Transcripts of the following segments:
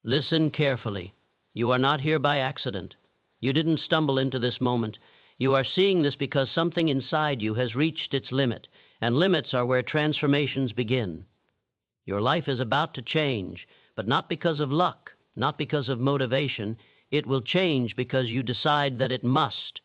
Listen carefully. You are not here by accident. You didn't stumble into this moment. You are seeing this because something inside you has reached its limit, and limits are where transformations begin. Your life is about to change, but not because of luck, not because of motivation. It will change because you decide that it must.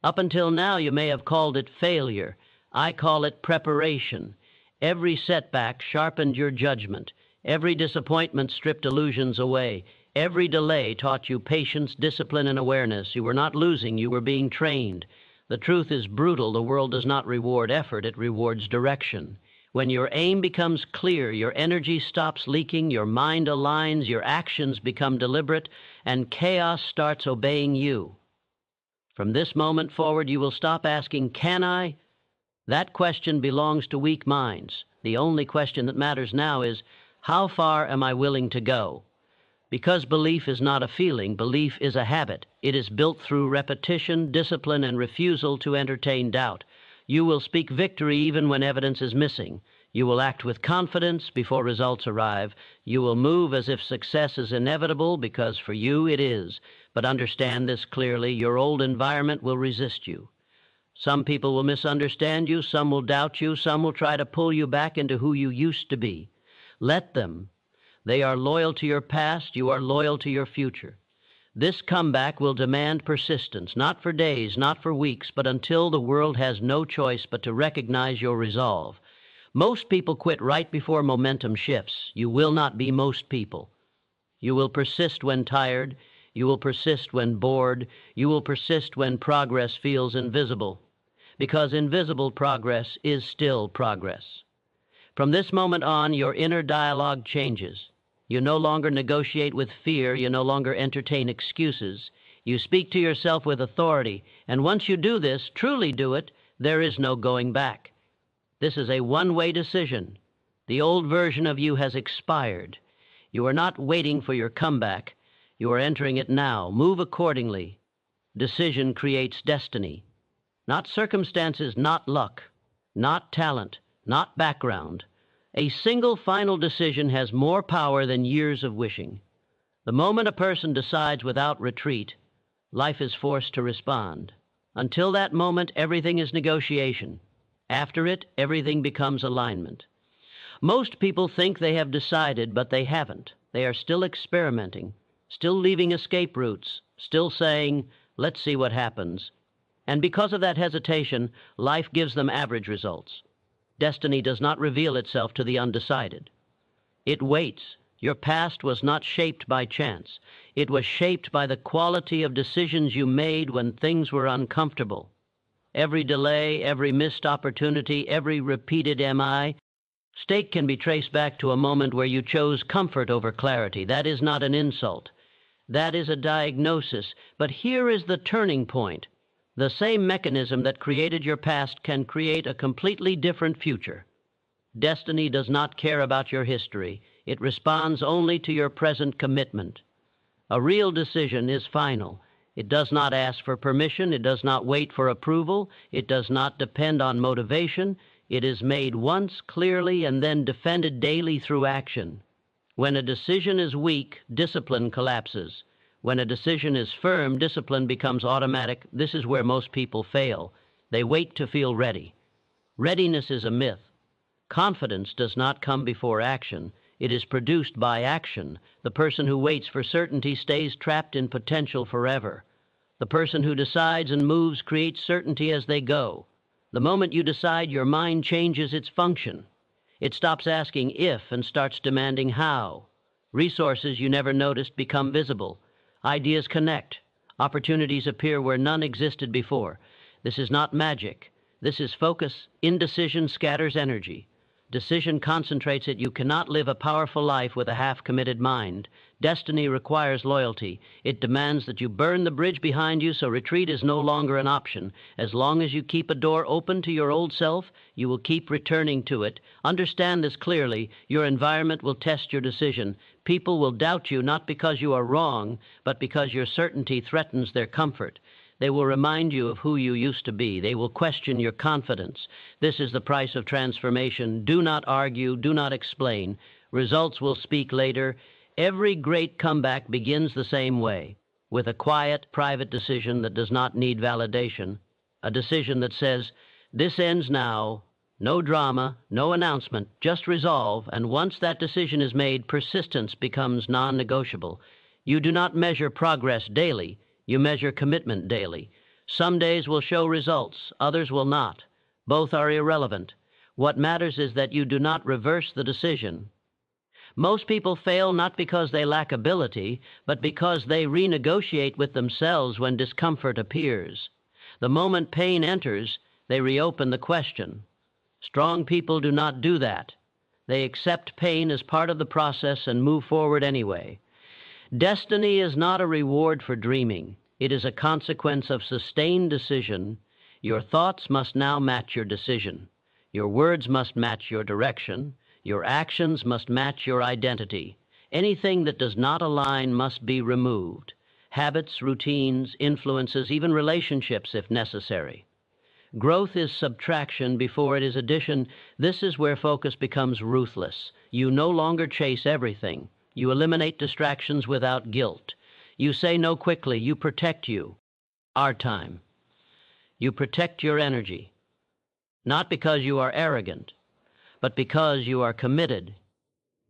Up until now, you may have called it failure. I call it preparation. Every setback sharpened your judgment. Every disappointment stripped illusions away. Every delay taught you patience, discipline, and awareness. You were not losing, you were being trained. The truth is brutal. The world does not reward effort, it rewards direction. When your aim becomes clear, your energy stops leaking, your mind aligns, your actions become deliberate, and chaos starts obeying you. From this moment forward, you will stop asking, "Can I?" That question belongs to weak minds. The only question that matters now is, how far am I willing to go? Because belief is not a feeling, belief is a habit. It is built through repetition, discipline, and refusal to entertain doubt. You will speak victory even when evidence is missing. You will act with confidence before results arrive. You will move as if success is inevitable because for you it is. But understand this clearly, your old environment will resist you. Some people will misunderstand you, some will doubt you, some will try to pull you back into who you used to be. Let them. They are loyal to your past, you are loyal to your future. This comeback will demand persistence, not for days, not for weeks, but until the world has no choice but to recognize your resolve. Most people quit right before momentum shifts. You will not be most people. You will persist when tired. You will persist when bored. You will persist when progress feels invisible. Because invisible progress is still progress. From this moment on, your inner dialogue changes. You no longer negotiate with fear. You no longer entertain excuses. You speak to yourself with authority. And once you do this, truly do it, there is no going back. This is a one-way decision. The old version of you has expired. You are not waiting for your comeback. You are entering it now. Move accordingly. Decision creates destiny. Not circumstances, not luck, not talent, not background. A single final decision has more power than years of wishing. The moment a person decides without retreat, life is forced to respond. Until that moment, everything is negotiation. After it, everything becomes alignment. Most people think they have decided, but they haven't. They are still experimenting, still leaving escape routes, still saying, "Let's see what happens." And because of that hesitation, life gives them average results. Destiny does not reveal itself to the undecided. It waits. Your past was not shaped by chance. It was shaped by the quality of decisions you made when things were uncomfortable. Every delay, every missed opportunity, every repeated mistake can be traced back to a moment where you chose comfort over clarity. That is not an insult. That is a diagnosis. But here is the turning point. The same mechanism that created your past can create a completely different future. Destiny does not care about your history. It responds only to your present commitment. A real decision is final. It does not ask for permission. It does not wait for approval. It does not depend on motivation. It is made once clearly and then defended daily through action. When a decision is weak, discipline collapses. When a decision is firm, discipline becomes automatic. This is where most people fail. They wait to feel ready. Readiness is a myth. Confidence does not come before action. It is produced by action. The person who waits for certainty stays trapped in potential forever. The person who decides and moves creates certainty as they go. The moment you decide, your mind changes its function. It stops asking if and starts demanding how. Resources you never noticed become visible. Ideas connect. Opportunities appear where none existed before. This is not magic. This is focus. Indecision scatters energy. Decision concentrates it. You cannot live a powerful life with a half-committed mind. Destiny requires loyalty. It demands that you burn the bridge behind you so retreat is no longer an option. As long as you keep a door open to your old self, you will keep returning to it. Understand this clearly. Your environment will test your decision. People will doubt you not because you are wrong, but because your certainty threatens their comfort. They will remind you of who you used to be. They will question your confidence. This is the price of transformation. Do not argue. Do not explain. Results will speak later. Every great comeback begins the same way, with a quiet, private decision that does not need validation, a decision that says, "This ends now," no drama, no announcement, just resolve, and once that decision is made, persistence becomes non-negotiable. You do not measure progress daily, you measure commitment daily. Some days will show results, others will not. Both are irrelevant. What matters is that you do not reverse the decision. Most people fail not because they lack ability, but because they renegotiate with themselves when discomfort appears. The moment pain enters, they reopen the question. Strong people do not do that. They accept pain as part of the process and move forward anyway. Destiny is not a reward for dreaming. It is a consequence of sustained decision. Your thoughts must now match your decision. Your words must match your direction. Your actions must match your identity. Anything that does not align must be removed. Habits, routines, influences, even relationships if necessary. Growth is subtraction before it is addition. This is where focus becomes ruthless. You no longer chase everything. You eliminate distractions without guilt. You say no quickly. You protect our time. You protect your energy. Not because you are arrogant, but because you are committed.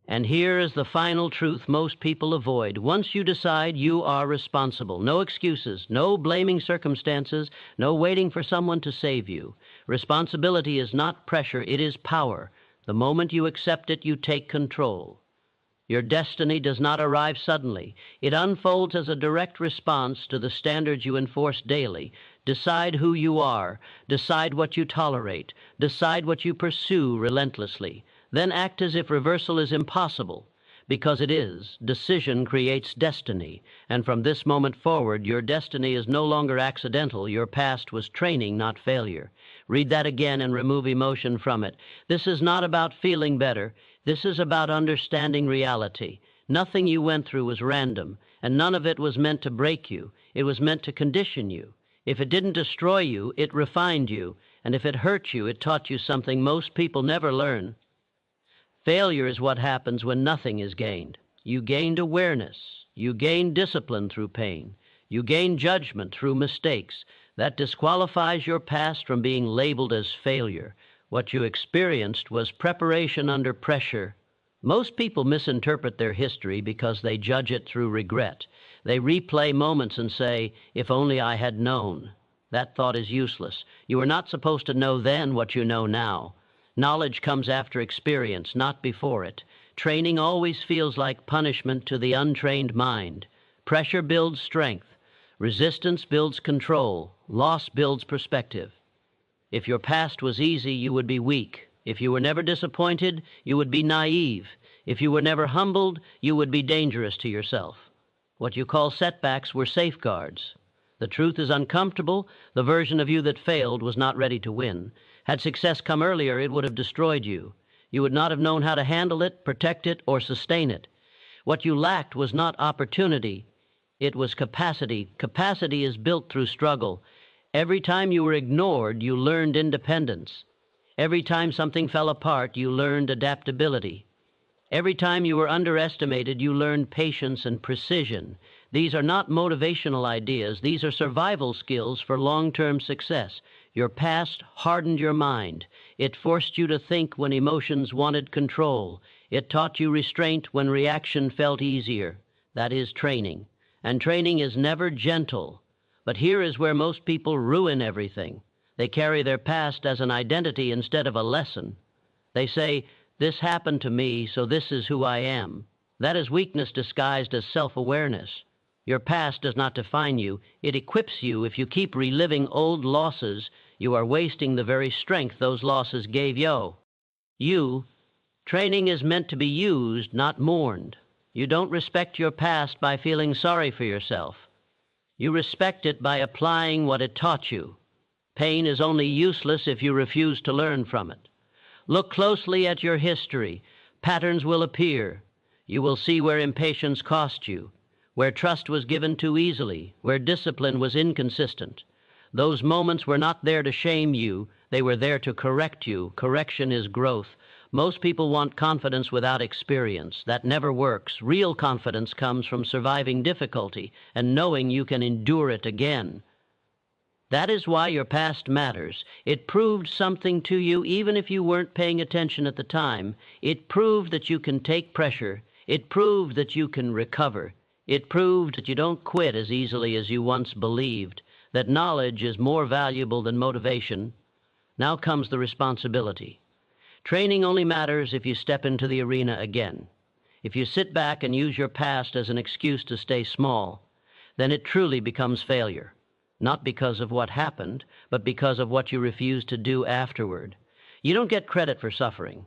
And here is the final truth most people avoid. Once you decide, you are responsible. No excuses, no blaming circumstances, no waiting for someone to save you. Responsibility is not pressure, it is power. The moment you accept it, you take control. Your destiny does not arrive suddenly. It unfolds as a direct response to the standards you enforce daily. Decide who you are. Decide what you tolerate. Decide what you pursue relentlessly. Then act as if reversal is impossible, because it is. Decision creates destiny, and from this moment forward, your destiny is no longer accidental. Your past was training, not failure. Read that again and remove emotion from it. This is not about feeling better. This is about understanding reality. Nothing you went through was random, and none of it was meant to break you. It was meant to condition you. If it didn't destroy you, it refined you, and if it hurt you, it taught you something most people never learn. Failure is what happens when nothing is gained. You gained awareness. You gained discipline through pain. You gained judgment through mistakes. That disqualifies your past from being labeled as failure. What you experienced was preparation under pressure. Most people misinterpret their history because they judge it through regret. They replay moments and say, "If only I had known." That thought is useless. You are not supposed to know then what you know now. Knowledge comes after experience, not before it. Training always feels like punishment to the untrained mind. Pressure builds strength. Resistance builds control. Loss builds perspective. If your past was easy, you would be weak. If you were never disappointed, you would be naive. If you were never humbled, you would be dangerous to yourself. What you call setbacks were safeguards. The truth is uncomfortable. The version of you that failed was not ready to win. Had success come earlier, it would have destroyed you. You would not have known how to handle it, protect it, or sustain it. What you lacked was not opportunity. It was capacity. Capacity is built through struggle. Every time you were ignored, you learned independence. Every time something fell apart, you learned adaptability. Every time you were underestimated, you learned patience and precision. These are not motivational ideas. These are survival skills for long-term success. Your past hardened your mind. It forced you to think when emotions wanted control. It taught you restraint when reaction felt easier. That is training. And training is never gentle. But here is where most people ruin everything. They carry their past as an identity instead of a lesson. They say, "This happened to me, so this is who I am." That is weakness disguised as self-awareness. Your past does not define you. It equips you. If you keep reliving old losses, you are wasting the very strength those losses gave you. Training is meant to be used, not mourned. You don't respect your past by feeling sorry for yourself. You respect it by applying what it taught you. Pain is only useless if you refuse to learn from it. Look closely at your history. Patterns will appear. You will see where impatience cost you, where trust was given too easily, where discipline was inconsistent. Those moments were not there to shame you. They were there to correct you. Correction is growth. Most people want confidence without experience. That never works. Real confidence comes from surviving difficulty and knowing you can endure it again. That is why your past matters. It proved something to you even if you weren't paying attention at the time. It proved that you can take pressure. It proved that you can recover. It proved that you don't quit as easily as you once believed, that knowledge is more valuable than motivation. Now comes the responsibility. Training only matters if you step into the arena again. If you sit back and use your past as an excuse to stay small, then it truly becomes failure. Not because of what happened, but because of what you refuse to do afterward. You don't get credit for suffering.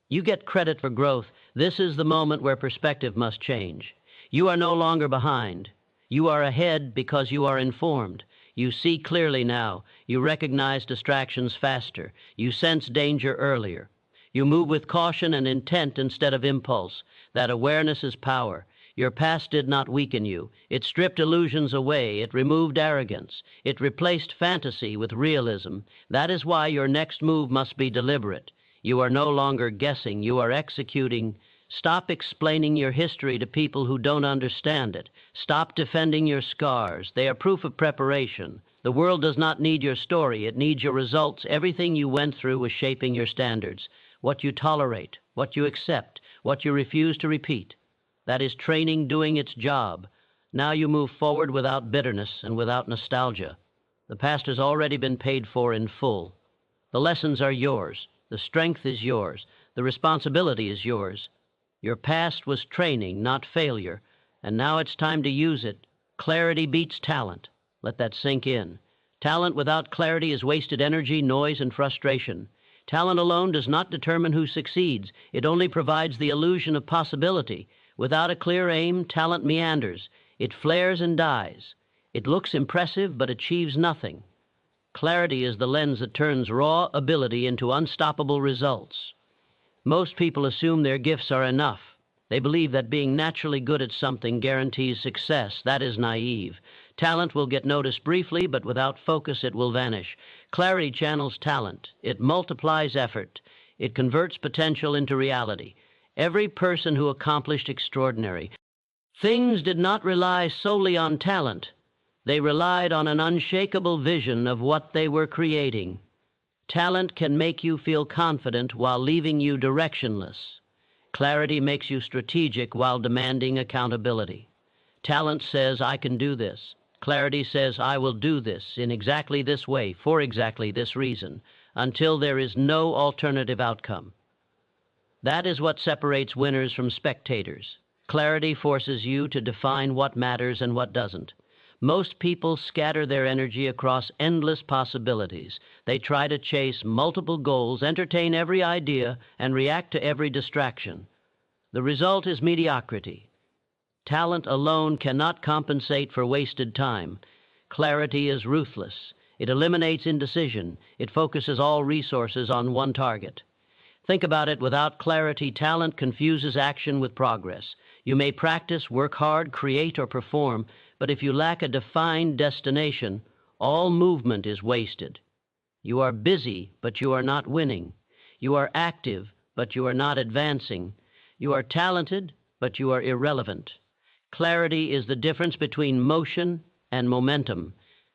You get credit for growth. This is the moment where perspective must change. You are no longer behind. You are ahead because you are informed. You see clearly now. You recognize distractions faster. You sense danger earlier. You move with caution and intent instead of impulse. That awareness is power. Your past did not weaken you. It stripped illusions away. It removed arrogance. It replaced fantasy with realism. That is why your next move must be deliberate. You are no longer guessing. You are executing. Stop explaining your history to people who don't understand it. Stop defending your scars. They are proof of preparation. The world does not need your story. It needs your results. Everything you went through was shaping your standards. What you tolerate, what you accept, what you refuse to repeat. That is training doing its job. Now you move forward without bitterness and without nostalgia. The past has already been paid for in full. The lessons are yours. The strength is yours. The responsibility is yours. Your past was training, not failure, and now it's time to use it. Clarity beats talent. Let that sink in. Talent without clarity is wasted energy, noise, and frustration. Talent alone does not determine who succeeds. It only provides the illusion of possibility. Without a clear aim, talent meanders. It flares and dies. It looks impressive, but achieves nothing. Clarity is the lens that turns raw ability into unstoppable results. Most people assume their gifts are enough. They believe that being naturally good at something guarantees success. That is naive. Talent will get noticed briefly, but without focus it will vanish. Clarity channels talent. It multiplies effort. It converts potential into reality. Every person who accomplished extraordinary things did not rely solely on talent. They relied on an unshakable vision of what they were creating. Talent can make you feel confident while leaving you directionless. Clarity makes you strategic while demanding accountability. Talent says, I can do this. Clarity says, I will do this in exactly this way, for exactly this reason, until there is no alternative outcome. That is what separates winners from spectators. Clarity forces you to define what matters and what doesn't. Most people scatter their energy across endless possibilities. They try to chase multiple goals, entertain every idea, and react to every distraction. The result is mediocrity. Talent alone cannot compensate for wasted time. Clarity is ruthless. It eliminates indecision. It focuses all resources on one target. Think about it. Without clarity, talent confuses action with progress. You may practice, work hard, create, or perform, but if you lack a defined destination, all movement is wasted. You are busy, but you are not winning. You are active, but you are not advancing. You are talented, but you are irrelevant. Clarity is the difference between motion and momentum.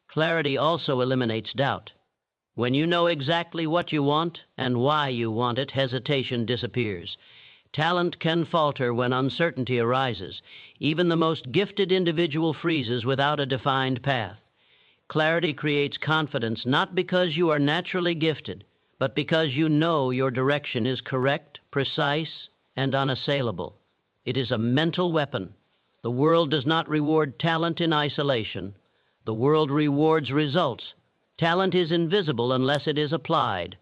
Clarity also eliminates doubt. When you know exactly what you want and why you want it, hesitation disappears. Talent can falter when uncertainty arises. Even the most gifted individual freezes without a defined path. Clarity creates confidence not because you are naturally gifted, but because you know your direction is correct, precise, and unassailable. It is a mental weapon. The world does not reward talent in isolation. The world rewards results. Talent is invisible unless it is applied.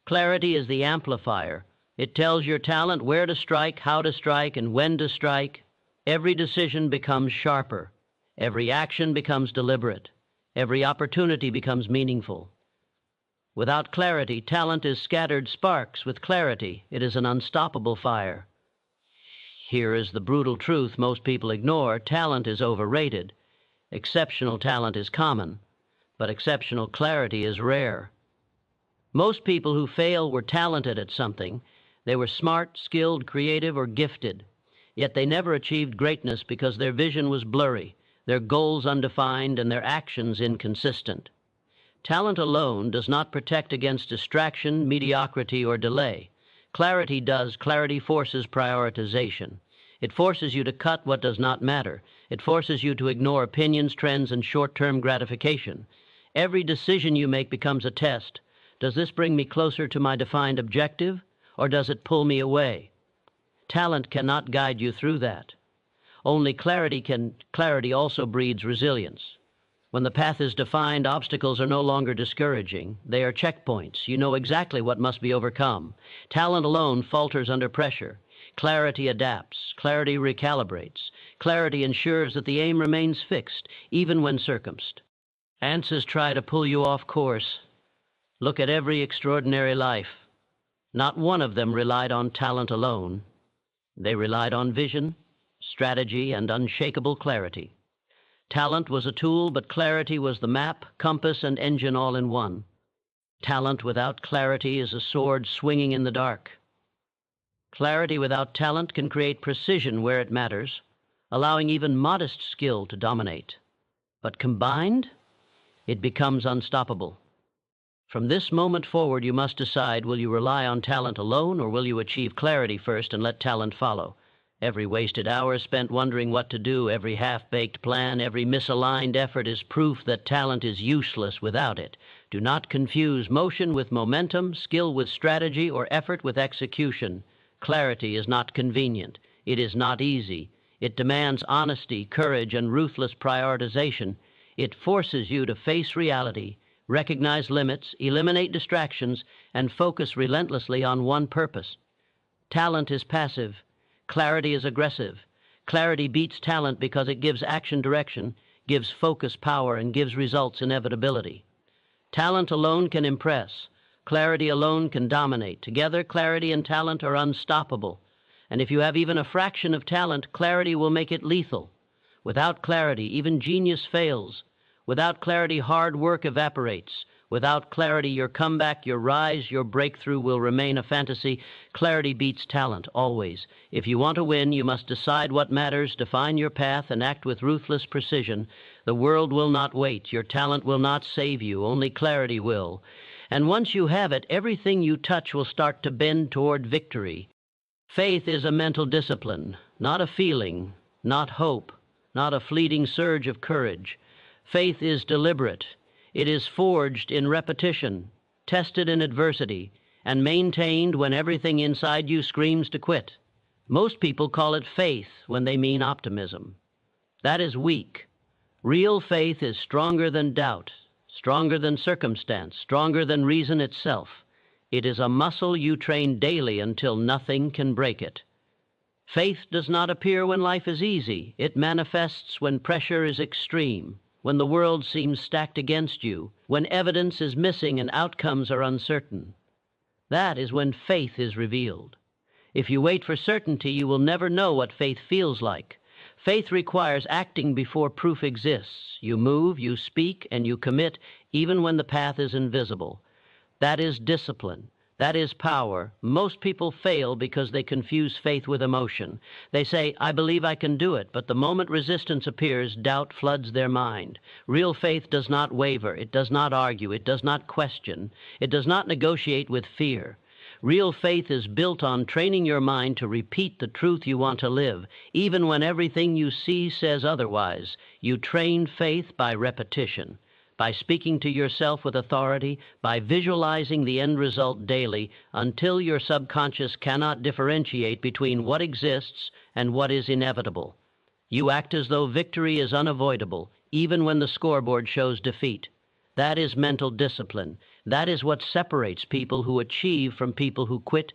Clarity is the amplifier. It tells your talent where to strike, how to strike, and when to strike. Every decision becomes sharper. Every action becomes deliberate. Every opportunity becomes meaningful. Without clarity, talent is scattered sparks. With clarity, it is an unstoppable fire. Here is the brutal truth most people ignore. Talent is overrated. Exceptional talent is common, but exceptional clarity is rare. Most people who fail were talented at something. They were smart, skilled, creative, or gifted, yet they never achieved greatness because their vision was blurry, their goals undefined, and their actions inconsistent. Talent alone does not protect against distraction, mediocrity, or delay. Clarity does. Clarity forces prioritization. It forces you to cut what does not matter. It forces you to ignore opinions, trends, and short-term gratification. Every decision you make becomes a test. Does this bring me closer to my defined objective, or does it pull me away? Talent cannot guide you through that. Only clarity can. Clarity also breeds resilience. When the path is defined, obstacles are no longer discouraging. They are checkpoints. You know exactly what must be overcome. Talent alone falters under pressure. Clarity adapts. Clarity recalibrates. Clarity ensures that the aim remains fixed, even when circumstances try to pull you off course. Look at every extraordinary life. Not one of them relied on talent alone. They relied on vision, strategy, and unshakable clarity. Talent was a tool, but clarity was the map, compass, and engine all in one. Talent without clarity is a sword swinging in the dark. Clarity without talent can create precision where it matters, allowing even modest skill to dominate. But combined, it becomes unstoppable. From this moment forward, you must decide, will you rely on talent alone, or will you achieve clarity first and let talent follow? Every wasted hour spent wondering what to do, every half-baked plan, every misaligned effort is proof that talent is useless without it. Do not confuse motion with momentum, skill with strategy, or effort with execution. Clarity is not convenient. It is not easy. It demands honesty, courage, and ruthless prioritization. It forces you to face reality, recognize limits, eliminate distractions, and focus relentlessly on one purpose. Talent is passive. Clarity is aggressive. Clarity beats talent because it gives action direction, gives focus power, and gives results inevitability. Talent alone can impress. Clarity alone can dominate. Together, clarity and talent are unstoppable. And if you have even a fraction of talent, clarity will make it lethal. Without clarity, even genius fails. Without clarity, hard work evaporates. Without clarity, your comeback, your rise, your breakthrough will remain a fantasy. Clarity beats talent, always. If you want to win, you must decide what matters, define your path, and act with ruthless precision. The world will not wait. Your talent will not save you. Only clarity will. And once you have it, everything you touch will start to bend toward victory. Faith is a mental discipline, not a feeling, not hope, not a fleeting surge of courage. Faith is deliberate. It is forged in repetition, tested in adversity, and maintained when everything inside you screams to quit. Most people call it faith when they mean optimism. That is weak. Real faith is stronger than doubt, stronger than circumstance, stronger than reason itself. It is a muscle you train daily until nothing can break it. Faith does not appear when life is easy. It manifests when pressure is extreme, when the world seems stacked against you, when evidence is missing and outcomes are uncertain. That is when faith is revealed. If you wait for certainty, you will never know what faith feels like. Faith requires acting before proof exists. You move, you speak, and you commit, even when the path is invisible. That is discipline. That is power. Most people fail because they confuse faith with emotion. They say, I believe I can do it, but the moment resistance appears, doubt floods their mind. Real faith does not waver. It does not argue. It does not question. It does not negotiate with fear. Real faith is built on training your mind to repeat the truth you want to live, even when everything you see says otherwise. You train faith by repetition, by speaking to yourself with authority, by visualizing the end result daily, until your subconscious cannot differentiate between what exists and what is inevitable. You act as though victory is unavoidable, even when the scoreboard shows defeat. That is mental discipline. That is what separates people who achieve from people who quit.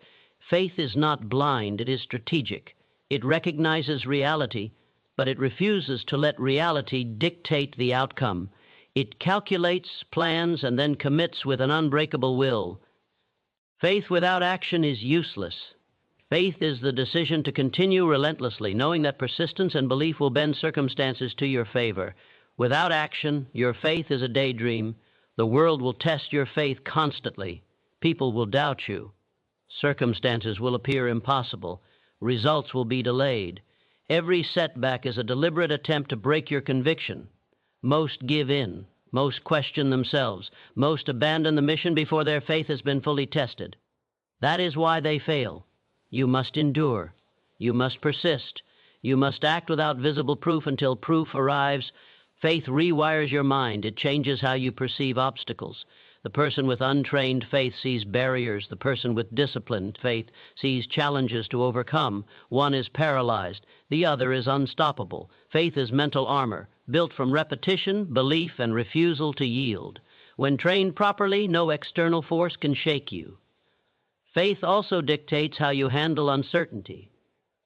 Faith is not blind, it is strategic. It recognizes reality, but it refuses to let reality dictate the outcome. It calculates, plans, and then commits with an unbreakable will. Faith without action is useless. Faith is the decision to continue relentlessly, knowing that persistence and belief will bend circumstances to your favor. Without action, your faith is a daydream. The world will test your faith constantly. People will doubt you. Circumstances will appear impossible. Results will be delayed. Every setback is a deliberate attempt to break your conviction. Most give in. Most question themselves. Most abandon the mission before their faith has been fully tested. That is why they fail. You must endure. You must persist. You must act without visible proof until proof arrives. Faith rewires your mind. It changes how you perceive obstacles. The person with untrained faith sees barriers. The person with disciplined faith sees challenges to overcome. One is paralyzed. The other is unstoppable. Faith is mental armor, built from repetition, belief, and refusal to yield. When trained properly, no external force can shake you. Faith also dictates how you handle uncertainty.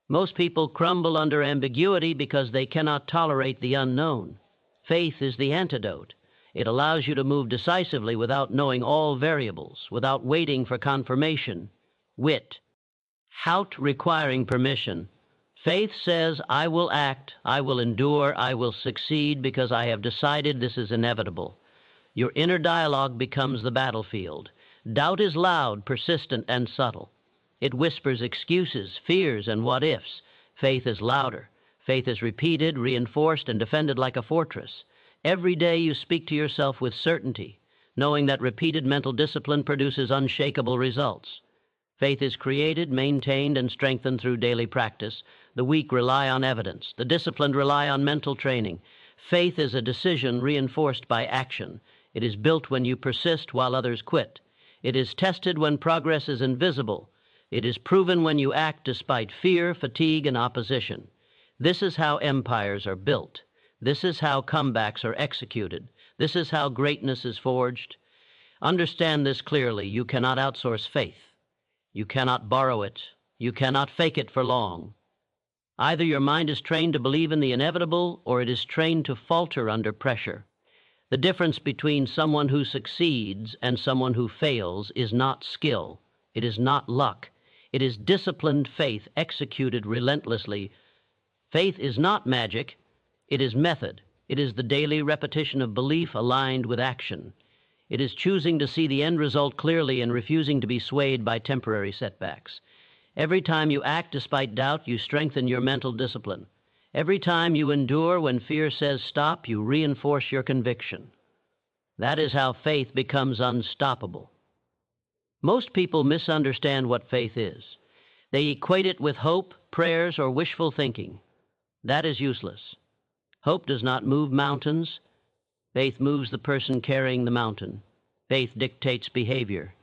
Most people crumble under ambiguity because they cannot tolerate the unknown. Faith is the antidote. It allows you to move decisively without knowing all variables, without waiting for confirmation. Wit. Without requiring permission. Faith says, I will act, I will endure, I will succeed because I have decided this is inevitable. Your inner dialogue becomes the battlefield. Doubt is loud, persistent, and subtle. It whispers excuses, fears, and what-ifs. Faith is louder. Faith is repeated, reinforced, and defended like a fortress. Every day you speak to yourself with certainty, knowing that repeated mental discipline produces unshakable results. Faith is created, maintained, and strengthened through daily practice. The weak rely on evidence. The disciplined rely on mental training. Faith is a decision reinforced by action. It is built when you persist while others quit. It is tested when progress is invisible. It is proven when you act despite fear, fatigue, and opposition. This is how empires are built. This is how comebacks are executed. This is how greatness is forged. Understand this clearly. You cannot outsource faith. You cannot borrow it. You cannot fake it for long. Either your mind is trained to believe in the inevitable, or it is trained to falter under pressure. The difference between someone who succeeds and someone who fails is not skill. It is not luck. It is disciplined faith executed relentlessly. Faith is not magic. It is method. It is the daily repetition of belief aligned with action. It is choosing to see the end result clearly and refusing to be swayed by temporary setbacks. Every time you act despite doubt, you strengthen your mental discipline. Every time you endure when fear says stop, you reinforce your conviction. That is how faith becomes unstoppable. Most people misunderstand what faith is. They equate it with hope, prayers, or wishful thinking. That is useless. Hope does not move mountains. Faith moves the person carrying the mountain. Faith dictates behavior.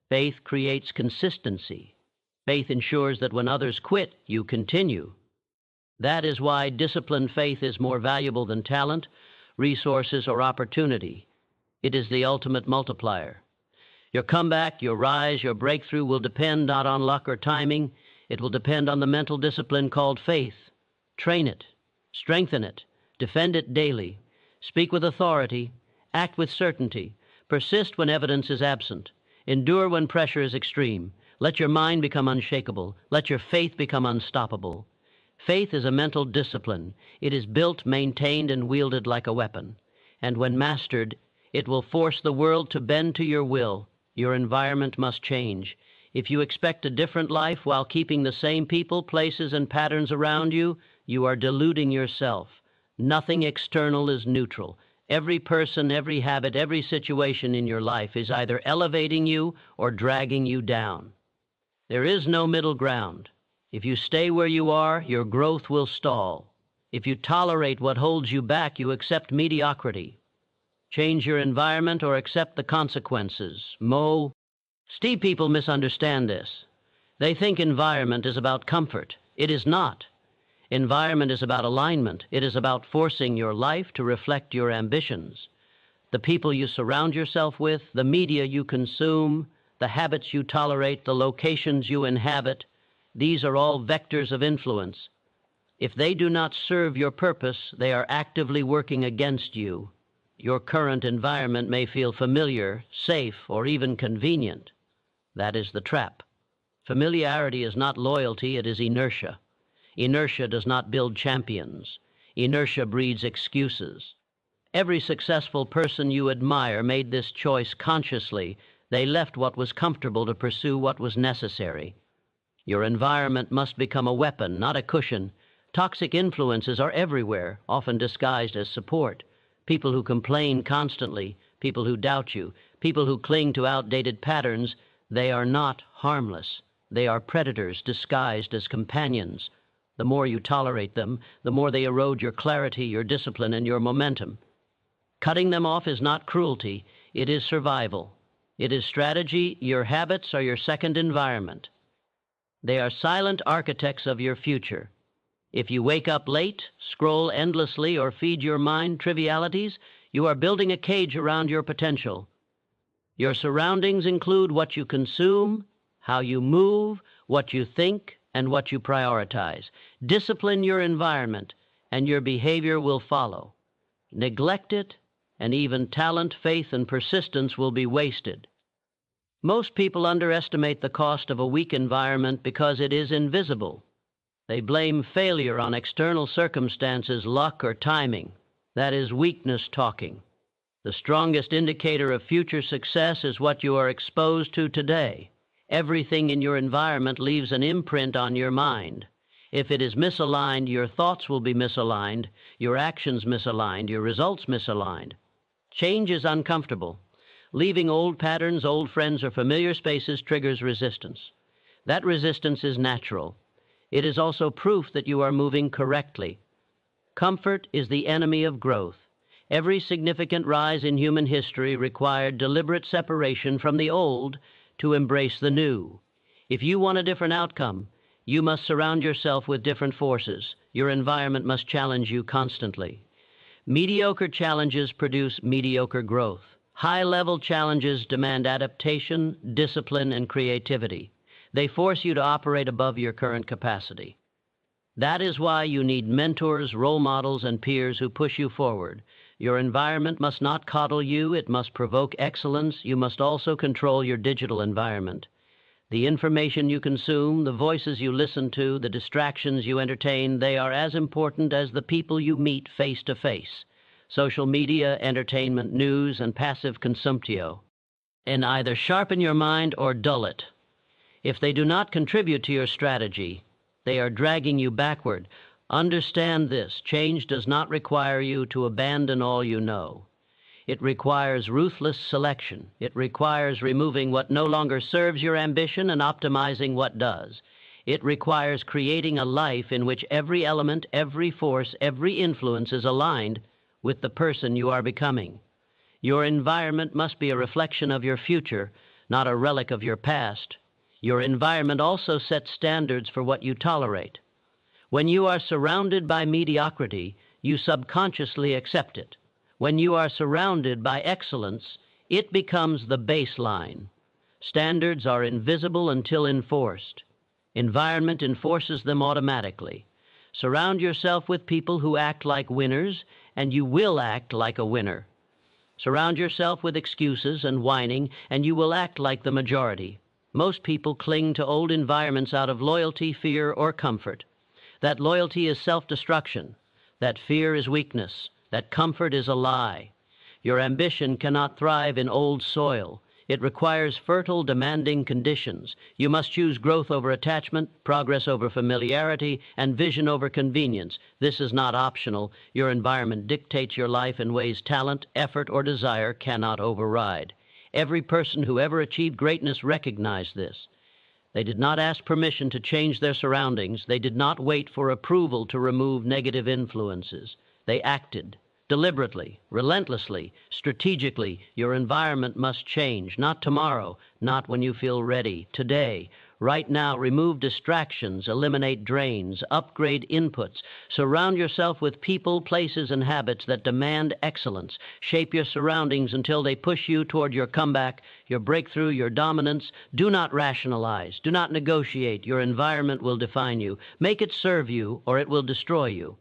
Faith creates consistency. Faith ensures that when others quit, you continue. That is why disciplined faith is more valuable than talent, resources, or opportunity. It is the ultimate multiplier. Your comeback, your rise, your breakthrough will depend not on luck or timing. It will depend on the mental discipline called faith. Train it. Strengthen it. Defend it daily. Speak with authority. Act with certainty. Persist when evidence is absent. Endure when pressure is extreme. Let your mind become unshakable. Let your faith become unstoppable. Faith is a mental discipline. It is built, maintained, and wielded like a weapon. And when mastered, it will force the world to bend to your will. Your environment must change. If you expect a different life while keeping the same people, places, and patterns around you, you are deluding yourself. Nothing external is neutral. Every person, every habit, every situation in your life is either elevating you or dragging you down. There is no middle ground. If you stay where you are, your growth will stall. If you tolerate what holds you back, you accept mediocrity. Change your environment or accept the consequences. Steve people misunderstand this. They think environment is about comfort. It is not. Environment is about alignment. It is about forcing your life to reflect your ambitions. The people you surround yourself with, the media you consume, the habits you tolerate, the locations you inhabit, these are all vectors of influence. If they do not serve your purpose, they are actively working against you. Your current environment may feel familiar, safe, or even convenient. That is the trap. Familiarity is not loyalty, it is inertia. Inertia does not build champions. Inertia breeds excuses. Every successful person you admire made this choice consciously. They left what was comfortable to pursue what was necessary. Your environment must become a weapon, not a cushion. Toxic influences are everywhere, often disguised as support. People who complain constantly, people who doubt you, people who cling to outdated patterns, they are not harmless. They are predators disguised as companions. The more you tolerate them, the more they erode your clarity, your discipline, and your momentum. Cutting them off is not cruelty, it is survival. It is strategy. Your habits are your second environment. They are silent architects of your future. If you wake up late, scroll endlessly, or feed your mind trivialities, you are building a cage around your potential. Your surroundings include what you consume, how you move, what you think, and what you prioritize. Discipline your environment, and your behavior will follow. Neglect it, and even talent, faith, and persistence will be wasted. Most people underestimate the cost of a weak environment because it is invisible. They blame failure on external circumstances, luck, or timing. That is weakness talking. The strongest indicator of future success is what you are exposed to today. Everything in your environment leaves an imprint on your mind. If it is misaligned, your thoughts will be misaligned, your actions misaligned, your results misaligned. Change is uncomfortable. Leaving old patterns, old friends, or familiar spaces triggers resistance. That resistance is natural. It is also proof that you are moving correctly. Comfort is the enemy of growth. Every significant rise in human history required deliberate separation from the old to embrace the new. If you want a different outcome, you must surround yourself with different forces. Your environment must challenge you constantly. Mediocre challenges produce mediocre growth. High-level challenges demand adaptation, discipline, and creativity. They force you to operate above your current capacity. That is why you need mentors, role models, and peers who push you forward. Your environment must not coddle you. It must provoke excellence. You must also control your digital environment. The information you consume, the voices you listen to, the distractions you entertain, they are as important as the people you meet face to face. Social media, entertainment, news, and passive consumptio. And either sharpen your mind or dull it. If they do not contribute to your strategy, they are dragging you backward. Understand this: change does not require you to abandon all you know. It requires ruthless selection. It requires removing what no longer serves your ambition and optimizing what does. It requires creating a life in which every element, every force, every influence is aligned with the person you are becoming. Your environment must be a reflection of your future, not a relic of your past. Your environment also sets standards for what you tolerate. When you are surrounded by mediocrity, you subconsciously accept it. When you are surrounded by excellence, it becomes the baseline. Standards are invisible until enforced. Environment enforces them automatically. Surround yourself with people who act like winners, and you will act like a winner. Surround yourself with excuses and whining, and you will act like the majority. Most people cling to old environments out of loyalty, fear, or comfort. That loyalty is self-destruction. That fear is weakness. That comfort is a lie. Your ambition cannot thrive in old soil. It requires fertile, demanding conditions. You must choose growth over attachment, progress over familiarity, and vision over convenience. This is not optional. Your environment dictates your life in ways talent, effort, or desire cannot override. Every person who ever achieved greatness recognized this. They did not ask permission to change their surroundings. They did not wait for approval to remove negative influences. They acted. Deliberately, relentlessly, strategically. Your environment must change, not tomorrow, not when you feel ready, today. Right now, remove distractions, eliminate drains, upgrade inputs. Surround yourself with people, places, and habits that demand excellence. Shape your surroundings until they push you toward your comeback, your breakthrough, your dominance. Do not rationalize. Do not negotiate. Your environment will define you. Make it serve you, or it will destroy you.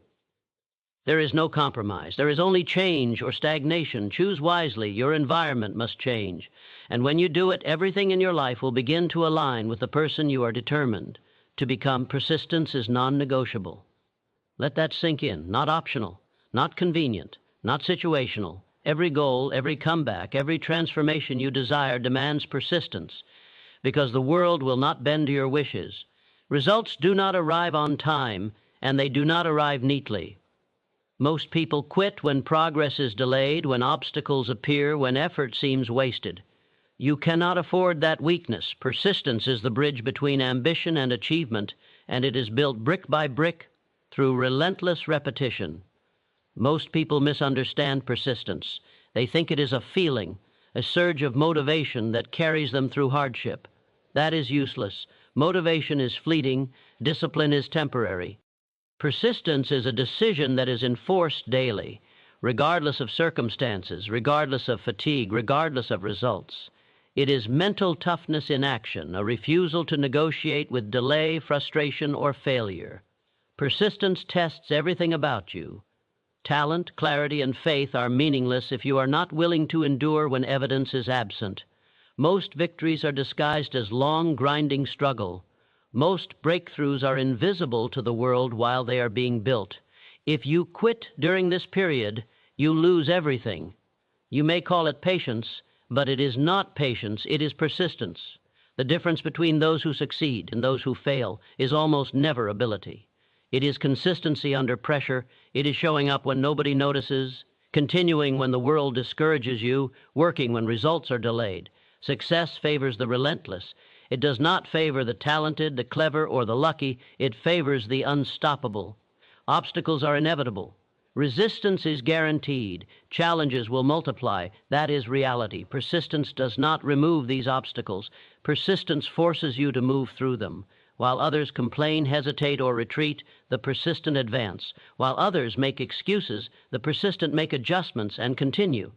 There is no compromise. There is only change or stagnation. Choose wisely. Your environment must change. And when you do it, everything in your life will begin to align with the person you are determined to become. Persistence is non-negotiable. Let that sink in. Not optional, not convenient, not situational. Every goal, every comeback, every transformation you desire demands persistence, because the world will not bend to your wishes. Results do not arrive on time, and they do not arrive neatly. Most people quit when progress is delayed, when obstacles appear, when effort seems wasted. You cannot afford that weakness. Persistence is the bridge between ambition and achievement, and it is built brick by brick through relentless repetition. Most people misunderstand persistence. They think it is a feeling, a surge of motivation that carries them through hardship. That is useless. Motivation is fleeting. Discipline is temporary. Persistence is a decision that is enforced daily, regardless of circumstances, regardless of fatigue, regardless of results. It is mental toughness in action, a refusal to negotiate with delay, frustration, or failure. Persistence tests everything about you. Talent, clarity, and faith are meaningless if you are not willing to endure when evidence is absent. Most victories are disguised as long, grinding struggle. Most breakthroughs are invisible to the world while they are being built. If you quit during this period, you lose everything. You may call it patience, but it is not patience, it is persistence. The difference between those who succeed and those who fail is almost never ability. It is consistency under pressure. It is showing up when nobody notices, continuing when the world discourages you, working when results are delayed. Success favors the relentless. It does not favor the talented, the clever, or the lucky. It favors the unstoppable. Obstacles are inevitable. Resistance is guaranteed. Challenges will multiply. That is reality. Persistence does not remove these obstacles. Persistence forces you to move through them. While others complain, hesitate, or retreat, the persistent advance. While others make excuses, the persistent make adjustments and continue.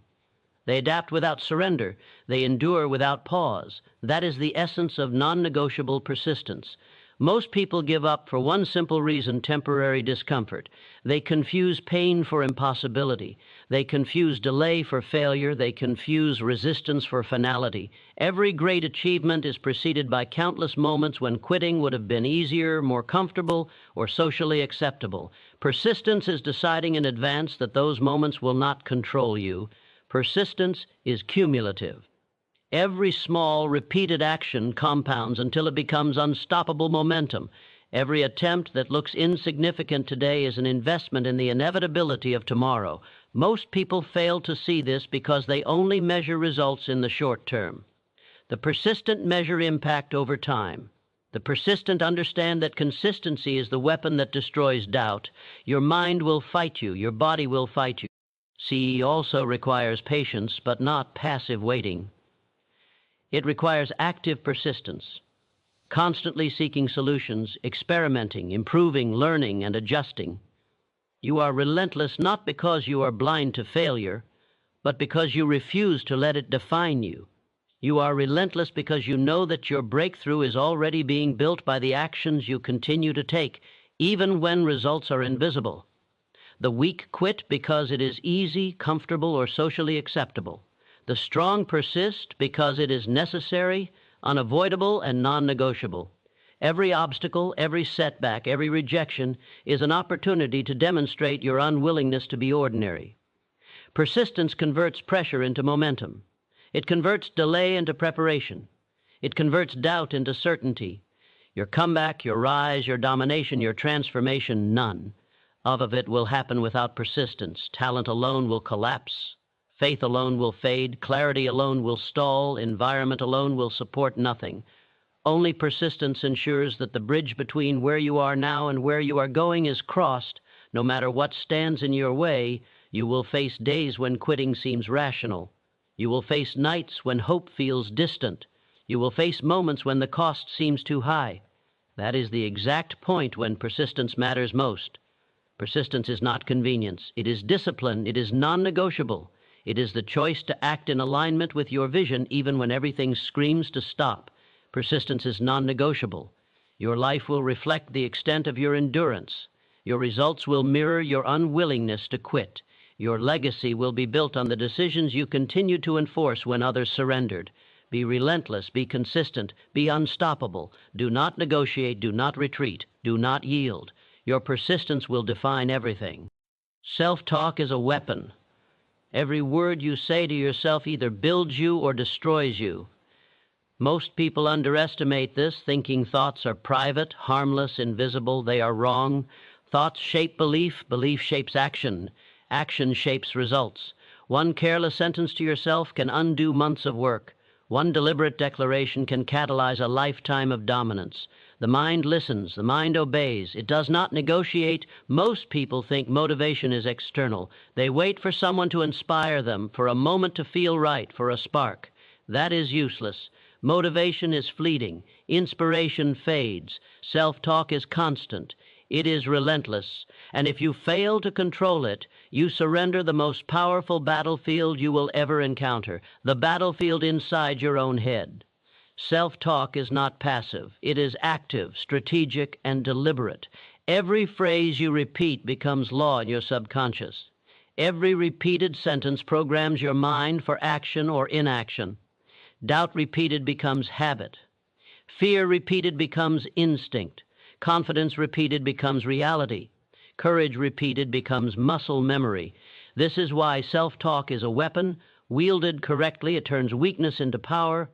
They adapt without surrender. They endure without pause. That is the essence of non-negotiable persistence. Most people give up for one simple reason: temporary discomfort. They confuse pain for impossibility. They confuse delay for failure. They confuse resistance for finality. Every great achievement is preceded by countless moments when quitting would have been easier, more comfortable, or socially acceptable. Persistence is deciding in advance that those moments will not control you. Persistence is cumulative. Every small, repeated action compounds until it becomes unstoppable momentum. Every attempt that looks insignificant today is an investment in the inevitability of tomorrow. Most people fail to see this because they only measure results in the short term. The persistent measure impact over time. The persistent understand that consistency is the weapon that destroys doubt. Your mind will fight you. Your body will fight you. CE also requires patience, but not passive waiting. It requires active persistence, constantly seeking solutions, experimenting, improving, learning, and adjusting. You are relentless not because you are blind to failure, but because you refuse to let it define you. You are relentless because you know that your breakthrough is already being built by the actions you continue to take, even when results are invisible. The weak quit because it is easy, comfortable, or socially acceptable. The strong persist because it is necessary, unavoidable, and non-negotiable. Every obstacle, every setback, every rejection is an opportunity to demonstrate your unwillingness to be ordinary. Persistence converts pressure into momentum. It converts delay into preparation. It converts doubt into certainty. Your comeback, your rise, your domination, your transformation, none of it will happen without persistence. Talent alone will collapse. Faith alone will fade. Clarity alone will stall. Environment alone will support nothing. Only persistence ensures that the bridge between where you are now and where you are going is crossed. No matter what stands in your way, you will face days when quitting seems rational. You will face nights when hope feels distant. You will face moments when the cost seems too high. That is the exact point when persistence matters most. Persistence is not convenience. It is discipline. It is non-negotiable. It is the choice to act in alignment with your vision even when everything screams to stop. Persistence is non-negotiable. Your life will reflect the extent of your endurance. Your results will mirror your unwillingness to quit. Your legacy will be built on the decisions you continue to enforce when others surrendered. Be relentless, be consistent, be unstoppable. Do not negotiate, do not retreat, do not yield. Your persistence will define everything. Self-talk is a weapon. Every word you say to yourself either builds you or destroys you. Most people underestimate this, thinking thoughts are private, harmless, invisible. They are wrong. Thoughts shape belief. Belief shapes action. Action shapes results. One careless sentence to yourself can undo months of work. One deliberate declaration can catalyze a lifetime of dominance. The mind listens. The mind obeys. It does not negotiate. Most people think motivation is external. They wait for someone to inspire them, for a moment to feel right, for a spark. That is useless. Motivation is fleeting. Inspiration fades. Self-talk is constant. It is relentless. And if you fail to control it, you surrender the most powerful battlefield you will ever encounter, the battlefield inside your own head. Self-talk is not passive. It is active, strategic, and deliberate. Every phrase you repeat becomes law in your subconscious. Every repeated sentence programs your mind for action or inaction. Doubt repeated becomes habit. Fear repeated becomes instinct. Confidence repeated becomes reality. Courage repeated becomes muscle memory. This is why self-talk is a weapon. Wielded correctly, it turns weakness into power.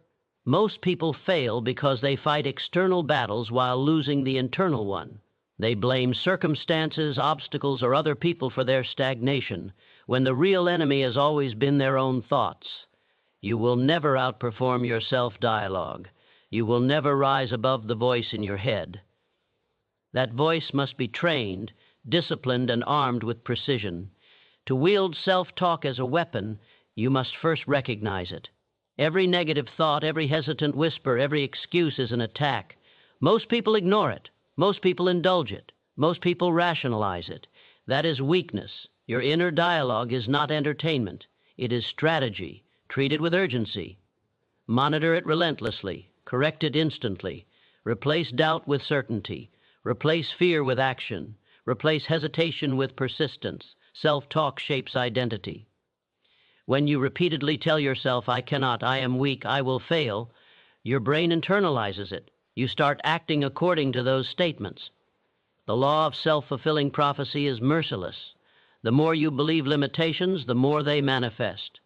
Most people fail because they fight external battles while losing the internal one. They blame circumstances, obstacles, or other people for their stagnation, when the real enemy has always been their own thoughts. You will never outperform your self-dialogue. You will never rise above the voice in your head. That voice must be trained, disciplined, and armed with precision. To wield self-talk as a weapon, you must first recognize it. Every negative thought, every hesitant whisper, every excuse is an attack. Most people ignore it. Most people indulge it. Most people rationalize it. That is weakness. Your inner dialogue is not entertainment. It is strategy. Treat it with urgency. Monitor it relentlessly. Correct it instantly. Replace doubt with certainty. Replace fear with action. Replace hesitation with persistence. Self-talk shapes identity. When you repeatedly tell yourself, I cannot, I am weak, I will fail, your brain internalizes it. You start acting according to those statements. The law of self-fulfilling prophecy is merciless. The more you believe limitations, the more they manifest.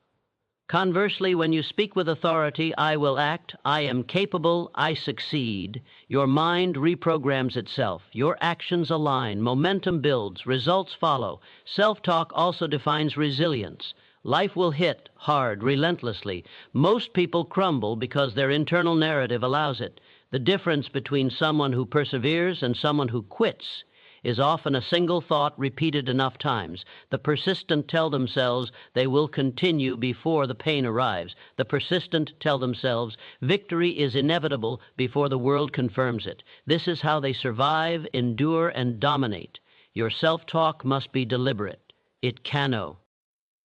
Conversely, when you speak with authority, I will act, I am capable, I succeed, your mind reprograms itself. Your actions align, momentum builds, results follow. Self-talk also defines resilience. Life will hit hard, relentlessly. Most people crumble because their internal narrative allows it. The difference between someone who perseveres and someone who quits is often a single thought repeated enough times. The persistent tell themselves they will continue before the pain arrives. The persistent tell themselves victory is inevitable before the world confirms it. This is how they survive, endure, and dominate. Your self-talk must be deliberate. It cannot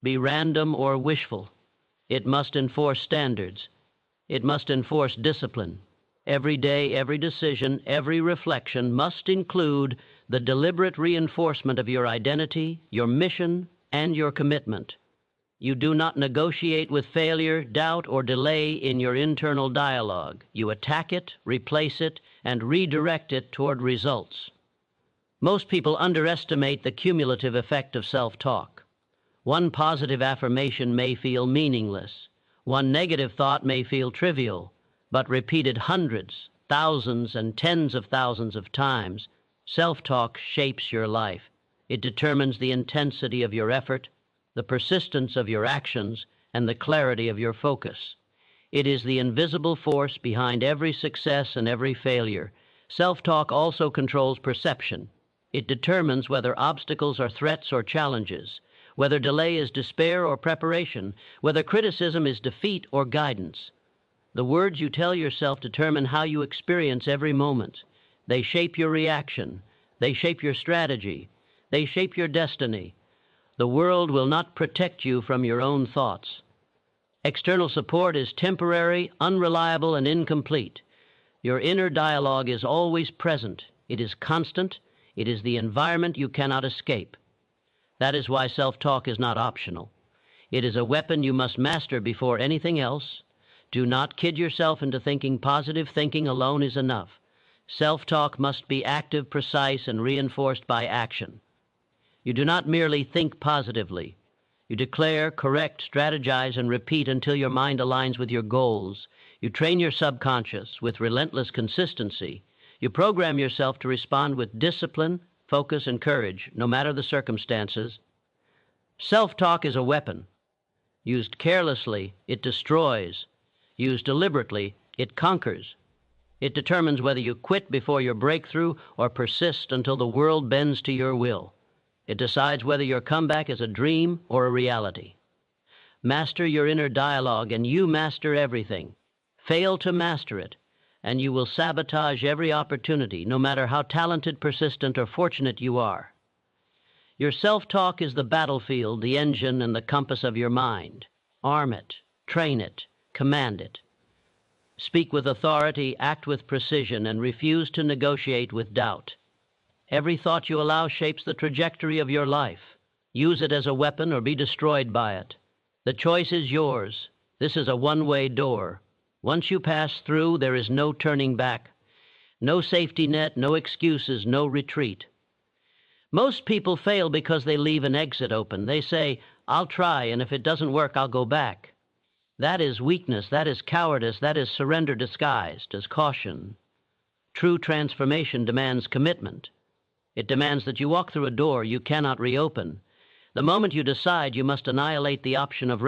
be random or wishful. It must enforce standards. It must enforce discipline. Every day, every decision, every reflection must include the deliberate reinforcement of your identity, your mission, and your commitment. You do not negotiate with failure, doubt, or delay in your internal dialogue. You attack it, replace it, and redirect it toward results. Most people underestimate the cumulative effect of self-talk. One positive affirmation may feel meaningless. One negative thought may feel trivial, but repeated hundreds, thousands, and tens of thousands of times, self-talk shapes your life. It determines the intensity of your effort, the persistence of your actions, and the clarity of your focus. It is the invisible force behind every success and every failure. Self-talk also controls perception. It determines whether obstacles are threats or challenges, whether delay is despair or preparation, whether criticism is defeat or guidance. The words you tell yourself determine how you experience every moment. They shape your reaction. They shape your strategy. They shape your destiny. The world will not protect you from your own thoughts. External support is temporary, unreliable, and incomplete. Your inner dialogue is always present. It is constant. It is the environment you cannot escape. That is why self-talk is not optional. It is a weapon you must master before anything else. Do not kid yourself into thinking positive thinking alone is enough. Self-talk must be active, precise, and reinforced by action. You do not merely think positively. You declare, correct, strategize, and repeat until your mind aligns with your goals. You train your subconscious with relentless consistency. You program yourself to respond with discipline, focus, and courage, no matter the circumstances. Self-talk is a weapon. Used carelessly, it destroys. Used deliberately, it conquers. It determines whether you quit before your breakthrough or persist until the world bends to your will. It decides whether your comeback is a dream or a reality. Master your inner dialogue, and you master everything. Fail to master it, and you will sabotage every opportunity, no matter how talented, persistent, or fortunate you are. Your self-talk is the battlefield, the engine, and the compass of your mind. Arm it, train it, command it. Speak with authority, act with precision, and refuse to negotiate with doubt. Every thought you allow shapes the trajectory of your life. Use it as a weapon or be destroyed by it. The choice is yours. This is a one-way door. Once you pass through, there is no turning back. No safety net, no excuses, no retreat. Most people fail because they leave an exit open. They say, "I'll try, and if it doesn't work, I'll go back." That is weakness, that is cowardice, that is surrender disguised as caution. True transformation demands commitment. It demands that you walk through a door you cannot reopen. The moment you decide, you must annihilate the option of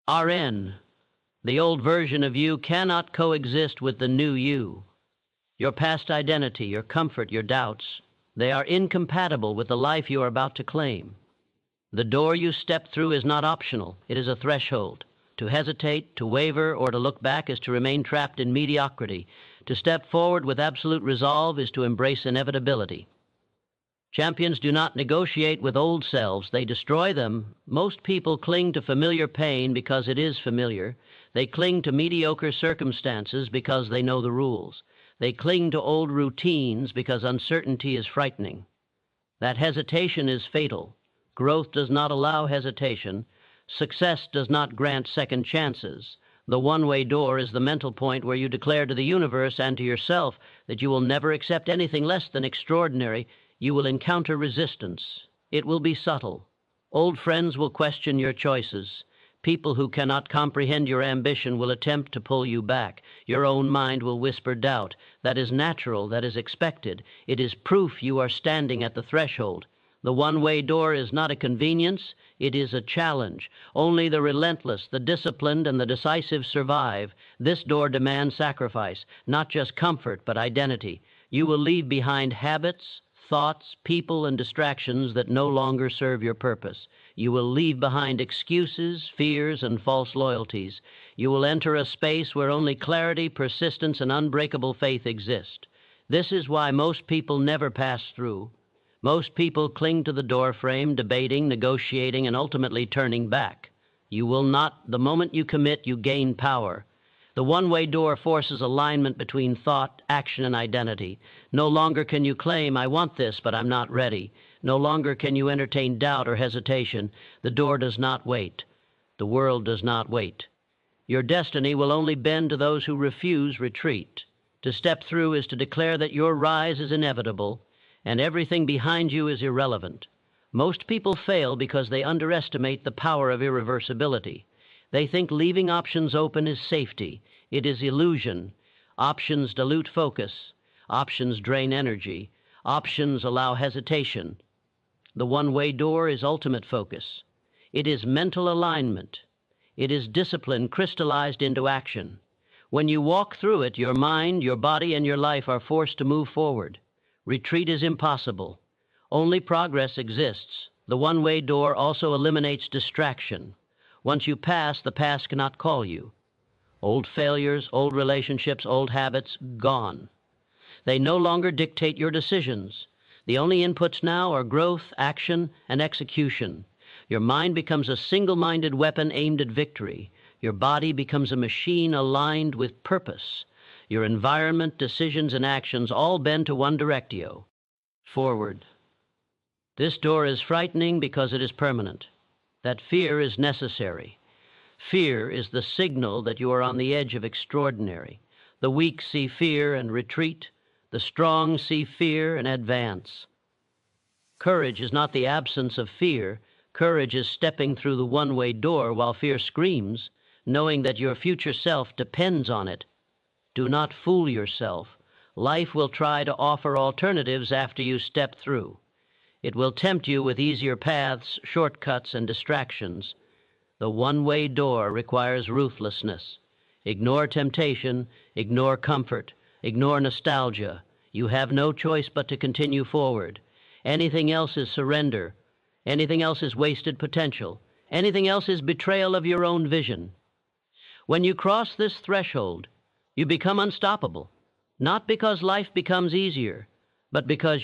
RN. The old version of you cannot coexist with the new you. Your past identity, your comfort, your doubts, they are incompatible with the life you are about to claim. The door you step through is not optional. It is a threshold. To hesitate, to waver, or to look back is to remain trapped in mediocrity. To step forward with absolute resolve is to embrace inevitability. Champions do not negotiate with old selves. They destroy them. Most people cling to familiar pain because it is familiar. They cling to mediocre circumstances because they know the rules. They cling to old routines because uncertainty is frightening. That hesitation is fatal. Growth does not allow hesitation. Success does not grant second chances. The one-way door is the mental point where you declare to the universe and to yourself that you will never accept anything less than extraordinary. You will encounter resistance. It will be subtle. Old friends will question your choices. People who cannot comprehend your ambition will attempt to pull you back. Your own mind will whisper doubt. That is natural, that is expected. It is proof you are standing at the threshold. The one-way door is not a convenience, it is a challenge. Only the relentless, the disciplined, and the decisive survive. This door demands sacrifice, not just comfort, but identity. You will leave behind habits, thoughts, people, and distractions that no longer serve your purpose. You will leave behind excuses, fears, and false loyalties. You will enter a space where only clarity, persistence, and unbreakable faith exist. This is why most people never pass through. Most people cling to the doorframe, debating, negotiating, and ultimately turning back. You will not. The moment you commit, you gain power. The one-way door forces alignment between thought, action, and identity. No longer can you claim, "I want this, but I'm not ready." No longer can you entertain doubt or hesitation. The door does not wait. The world does not wait. Your destiny will only bend to those who refuse retreat. To step through is to declare that your rise is inevitable, and everything behind you is irrelevant. Most people fail because they underestimate the power of irreversibility. They think leaving options open is safety. It is illusion. Options dilute focus. Options drain energy. Options allow hesitation. The one-way door is ultimate focus. It is mental alignment. It is discipline crystallized into action. When you walk through it, your mind, your body, and your life are forced to move forward. Retreat is impossible. Only progress exists. The one-way door also eliminates distraction. Once you pass, the past cannot call you. Old failures, old relationships, old habits, gone. They no longer dictate your decisions. The only inputs now are growth, action, and execution. Your mind becomes a single-minded weapon aimed at victory. Your body becomes a machine aligned with purpose. Your environment, decisions, and actions all bend to one directio, forward. This door is frightening because it is permanent. That fear is necessary. Fear is the signal that you are on the edge of extraordinary. The weak see fear and retreat. The strong see fear and advance. Courage is not the absence of fear. Courage is stepping through the one-way door while fear screams, knowing that your future self depends on it. Do not fool yourself. Life will try to offer alternatives after you step through. It will tempt you with easier paths, shortcuts, and distractions. The one-way door requires ruthlessness. Ignore temptation, ignore comfort, ignore nostalgia. You have no choice but to continue forward. Anything else is surrender. Anything else is wasted potential. Anything else is betrayal of your own vision. When you cross this threshold, you become unstoppable, not because life becomes easier, but because